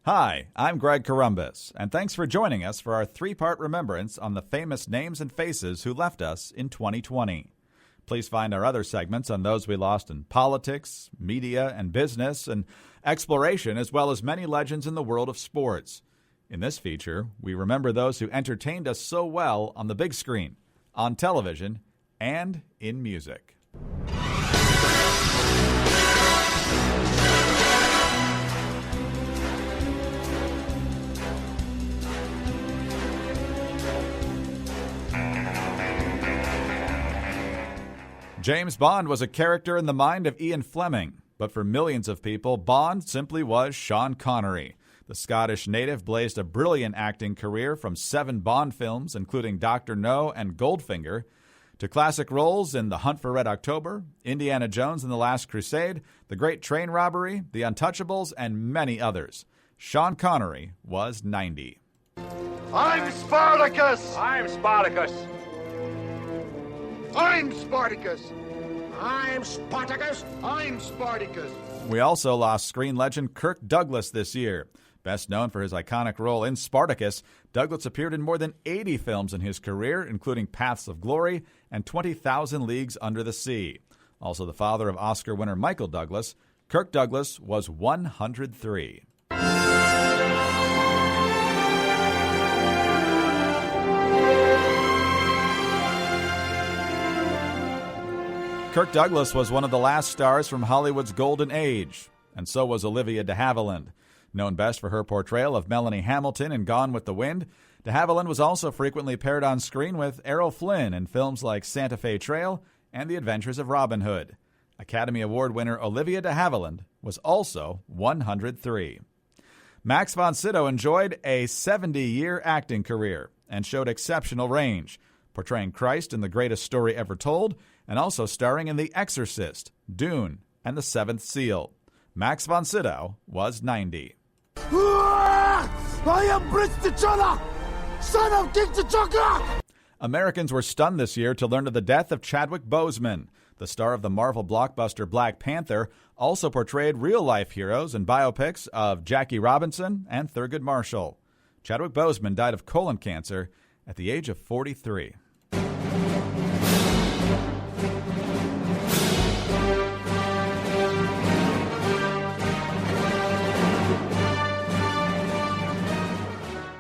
Hi, I'm Greg Columbus, and thanks for joining us for our three-part remembrance on the famous names and faces who left us in 2020. Please find our other segments on those we lost in politics, media, and business, and exploration, as well as many legends in the world of sports. In this feature, we remember those who entertained us so well on the big screen, on television, and in music. James Bond was a character in the mind of Ian Fleming, but for millions of people, Bond simply was Sean Connery. The Scottish native blazed a brilliant acting career from 7 Bond films, including Dr. No and Goldfinger, to classic roles in The Hunt for Red October, Indiana Jones and the Last Crusade, The Great Train Robbery, The Untouchables, and many others. Sean Connery was 90. I'm Spartacus! I'm Spartacus! I'm Spartacus! I'm Spartacus! I'm Spartacus! We also lost screen legend Kirk Douglas this year. Best known for his iconic role in Spartacus, Douglas appeared in more than 80 films in his career, including Paths of Glory and 20,000 Leagues Under the Sea. Also the father of Oscar winner Michael Douglas, Kirk Douglas was 103. Kirk Douglas was one of the last stars from Hollywood's golden age, and so was Olivia de Havilland. Known best for her portrayal of Melanie Hamilton in Gone with the Wind, de Havilland was also frequently paired on screen with Errol Flynn in films like Santa Fe Trail and The Adventures of Robin Hood. Academy Award winner Olivia de Havilland was also 103. Max von Sydow enjoyed a 70-year acting career and showed exceptional range, portraying Christ in The Greatest Story Ever Told, and also starring in The Exorcist, Dune, and The Seventh Seal. Max von Sydow was 90. I am Prince T'Challa, son of King T'Chaka! Americans were stunned this year to learn of the death of Chadwick Boseman. The star of the Marvel blockbuster Black Panther also portrayed real-life heroes in biopics of Jackie Robinson and Thurgood Marshall. Chadwick Boseman died of colon cancer at the age of 43.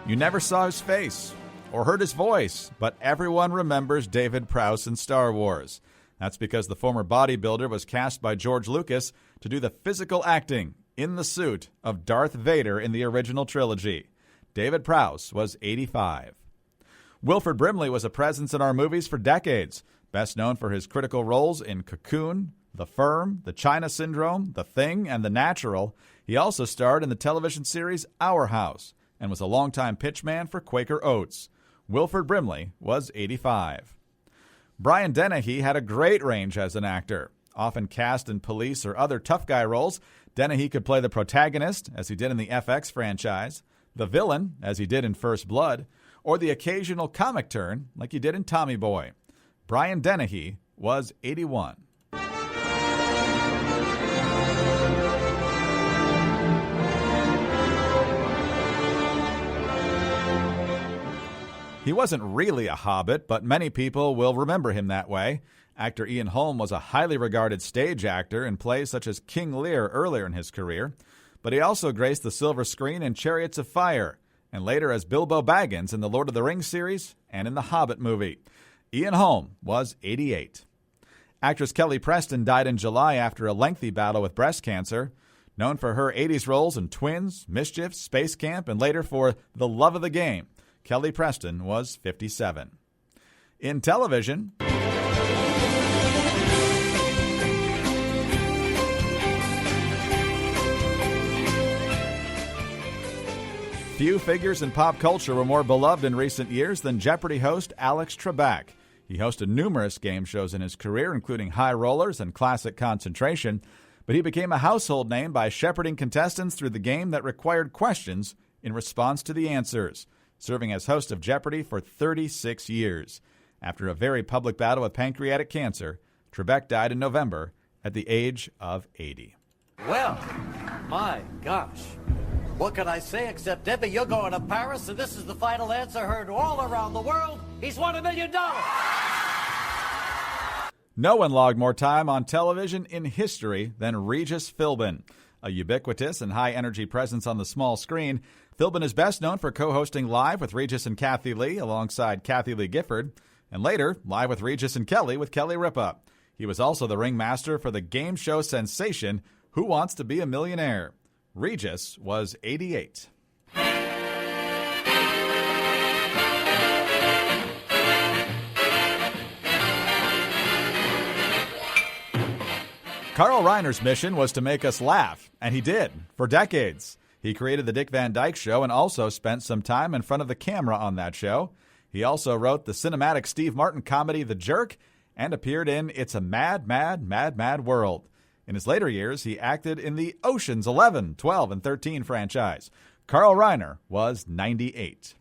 You never saw his face or heard his voice, but everyone remembers David Prowse in Star Wars. That's because the former bodybuilder was cast by George Lucas to do the physical acting in the suit of Darth Vader in the original trilogy. David Prowse was 85. Wilford Brimley was a presence in our movies for decades, best known for his critical roles in Cocoon, The Firm, The China Syndrome, The Thing, and The Natural. He also starred in the television series Our House and was a longtime pitchman for Quaker Oats. Wilford Brimley was 85. Brian Dennehy had a great range as an actor. Often cast in police or other tough guy roles, Dennehy could play the protagonist, as he did in the FX franchise, the villain, as he did in First Blood, or the occasional comic turn, like he did in Tommy Boy. Brian Dennehy was 81. He wasn't really a hobbit, but many people will remember him that way. Actor Ian Holm was a highly regarded stage actor in plays such as King Lear earlier in his career, but he also graced the silver screen in Chariots of Fire, and later as Bilbo Baggins in the Lord of the Rings series and in the Hobbit movie. Ian Holm was 88. Actress Kelly Preston died in July after a lengthy battle with breast cancer. Known for her 80s roles in Twins, Mischief, Space Camp, and later for The Love of the Game, Kelly Preston was 57. In television, few figures in pop culture were more beloved in recent years than Jeopardy host Alex Trebek. He hosted numerous game shows in his career, including High Rollers and Classic Concentration, but he became a household name by shepherding contestants through the game that required questions in response to the answers, serving as host of Jeopardy for 36 years. After a very public battle with pancreatic cancer, Trebek died in November at the age of 80. Well, my gosh. What can I say except, Debbie, you're going to Paris, and this is the final answer heard all around the world. He's won $1 million. No one logged more time on television in history than Regis Philbin. A ubiquitous and high-energy presence on the small screen, Philbin is best known for co-hosting Live with Regis and Kathy Lee alongside Kathy Lee Gifford, and later Live with Regis and Kelly with Kelly Ripa. He was also the ringmaster for the game show sensation Who Wants to Be a Millionaire? Regis was 88. Carl Reiner's mission was to make us laugh, and he did, for decades. He created The Dick Van Dyke Show and also spent some time in front of the camera on that show. He also wrote the cinematic Steve Martin comedy The Jerk and appeared in It's a Mad, Mad, Mad, Mad World. In his later years, he acted in the Ocean's 11, 12, and 13 franchise. Carl Reiner was 98.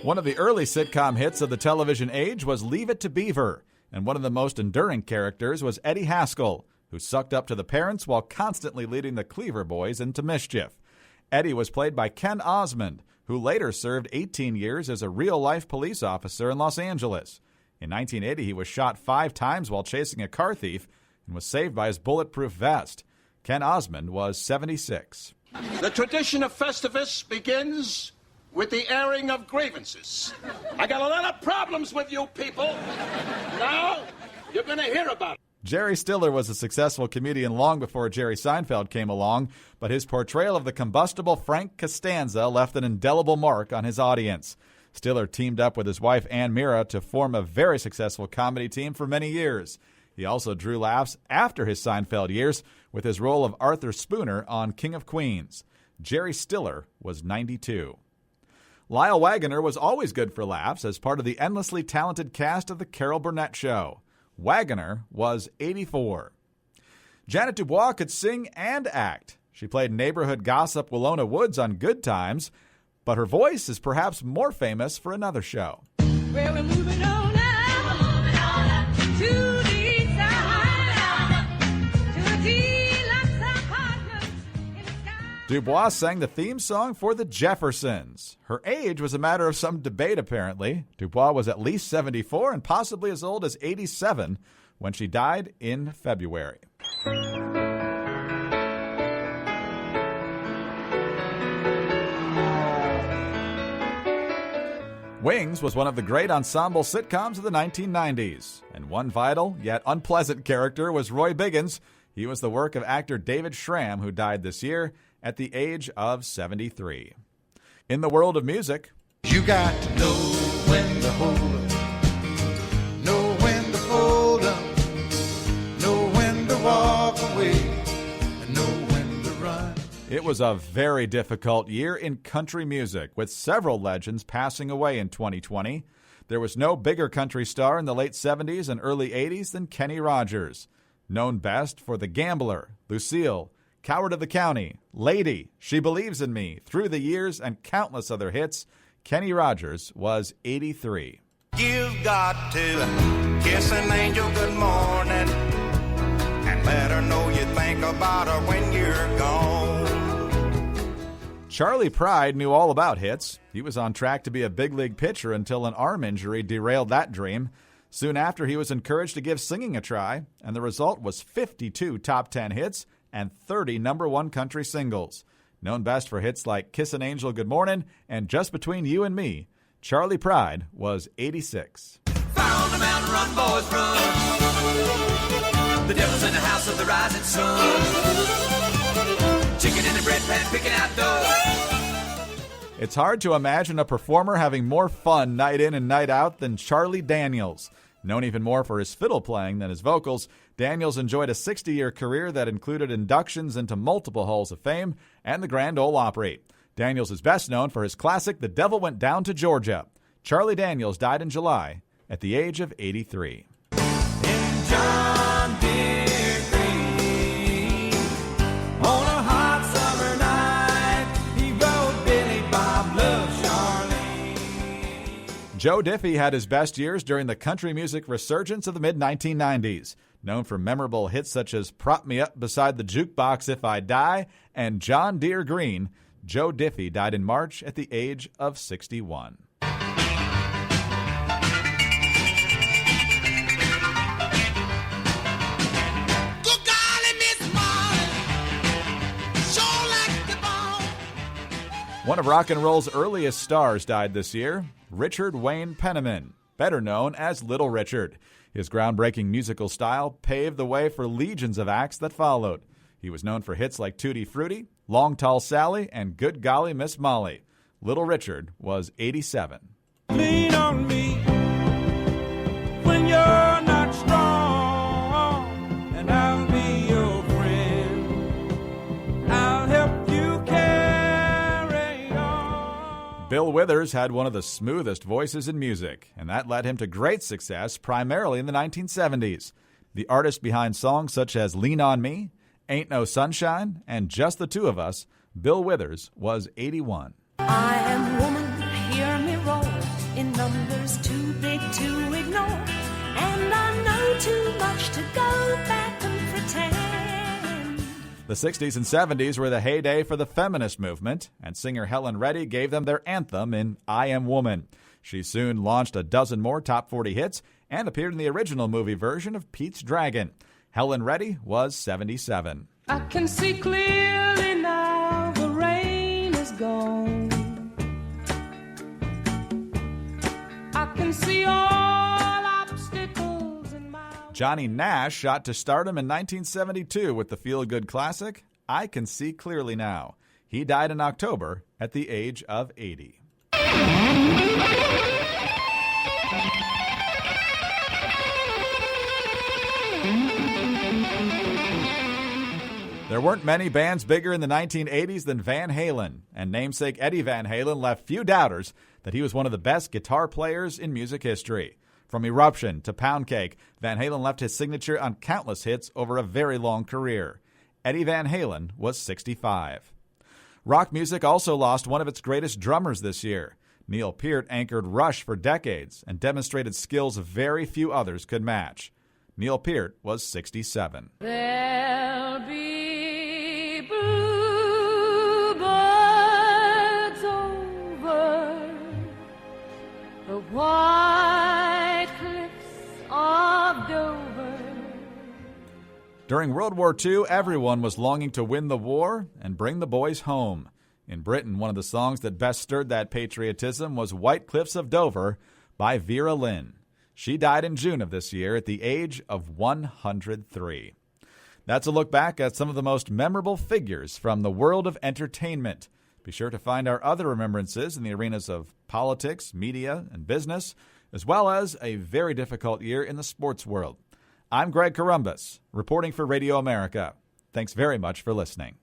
One of the early sitcom hits of the television age was Leave It to Beaver, and one of the most enduring characters was Eddie Haskell, who sucked up to the parents while constantly leading the Cleaver boys into mischief. Eddie was played by Ken Osmond, who later served 18 years as a real-life police officer in Los Angeles. In 1980, he was shot 5 times while chasing a car thief and was saved by his bulletproof vest. Ken Osmond was 76. The tradition of Festivus begins with the airing of grievances. I got a lot of problems with you people. Now, you're going to hear about it. Jerry Stiller was a successful comedian long before Jerry Seinfeld came along, but his portrayal of the combustible Frank Costanza left an indelible mark on his audience. Stiller teamed up with his wife Ann Mira to form a very successful comedy team for many years. He also drew laughs after his Seinfeld years with his role of Arthur Spooner on King of Queens. Jerry Stiller was 92. Lyle Waggoner was always good for laughs as part of the endlessly talented cast of The Carol Burnett Show. Waggoner was 84. Janet Dubois could sing and act. She played neighborhood gossip Willona Woods on Good Times, but her voice is perhaps more famous for another show. Well, we're moving on up to the side, to a deluxe apartment in the sky. Dubois sang the theme song for the Jeffersons. Her age was a matter of some debate, apparently. Dubois was at least 74 and possibly as old as 87 when she died in February. Wings was one of the great ensemble sitcoms of the 1990s, and one vital yet unpleasant character was Roy Biggins. He was the work of actor David Schramm, who died this year at the age of 73. In the world of music, you got to know when to hold up, know when to fold up, know when to walk away, and know when to run. it was a very difficult year in country music, with several legends passing away in 2020. There was no bigger country star in the late 70s and early 80s than Kenny Rogers. Known best for The Gambler, Lucille, Coward of the County, Lady, She Believes in Me, Through the Years, and countless other hits, Kenny Rogers was 83. You've got to kiss an angel good morning and let her know you think about her when you're gone. Charlie Pride knew all about hits. He was on track to be a big league pitcher until an arm injury derailed that dream. Soon after, he was encouraged to give singing a try, and the result was 52 top 10 hits and 30 number one country singles. Known best for hits like Kiss an Angel Good Morning and Just Between You and Me, Charlie Pride was 86. Fire on the mountain, run, boys, run. The devil's in the house of the rising sun. Chicken in the bread pan, picking out dough. It's hard to imagine a performer having more fun night in and night out than Charlie Daniels. Known even more for his fiddle playing than his vocals, Daniels enjoyed a 60-year career that included inductions into multiple halls of fame and the Grand Ole Opry. Daniels is best known for his classic The Devil Went Down to Georgia. Charlie Daniels died in July at the age of 83. In John Deere Green, on a hot summer night, he wrote Billy Bob Love Charlene. Joe Diffie had his best years during the country music resurgence of the mid-1990s. Known for memorable hits such as Prop Me Up Beside the Jukebox If I Die and John Deere Green, Joe Diffie died in March at the age of 61. One of rock and roll's earliest stars died this year, Richard Wayne Penniman, better known as Little Richard. His groundbreaking musical style paved the way for legions of acts that followed. He was known for hits like Tutti Frutti, Long Tall Sally, and Good Golly Miss Molly. Little Richard was 87. Lean on me when you're not strong, and I'll be your friend. I'll help you carry on. Bill Withers had one of the smoothest voices in music, and that led him to great success primarily in the 1970s. The artist behind songs such as Lean on Me, Ain't No Sunshine, and Just the Two of Us, Bill Withers was 81. I am woman, hear me roll, in numbers too big to ignore, and I know too much to go back and pretend. The 60s and 70s were the heyday for the feminist movement, and singer Helen Reddy gave them their anthem in I Am Woman. She soon launched a dozen more top 40 hits and appeared in the original movie version of Pete's Dragon. Helen Reddy was 77. I can see clearly now the rain is gone. I can see all obstacles in my way. Johnny Nash shot to stardom in 1972 with the feel-good classic, I Can See Clearly Now. He died in October at the age of 80. There weren't many bands bigger in the 1980s than Van Halen, and namesake Eddie Van Halen left few doubters that he was one of the best guitar players in music history. From Eruption to Pound Cake, Van Halen left his signature on countless hits over a very long career. Eddie Van Halen was 65. Rock music also lost one of its greatest drummers this year. Neil Peart anchored Rush for decades and demonstrated skills very few others could match. Neil Peart was 67. There'll be bluebirds over the white cliffs of Dover. During World War II, everyone was longing to win the war and bring the boys home. In Britain, one of the songs that best stirred that patriotism was White Cliffs of Dover by Vera Lynn. She died in June of this year at the age of 103. That's a look back at some of the most memorable figures from the world of entertainment. Be sure to find our other remembrances in the arenas of politics, media, and business, as well as a very difficult year in the sports world. I'm Greg Columbus, reporting for Radio America. Thanks very much for listening.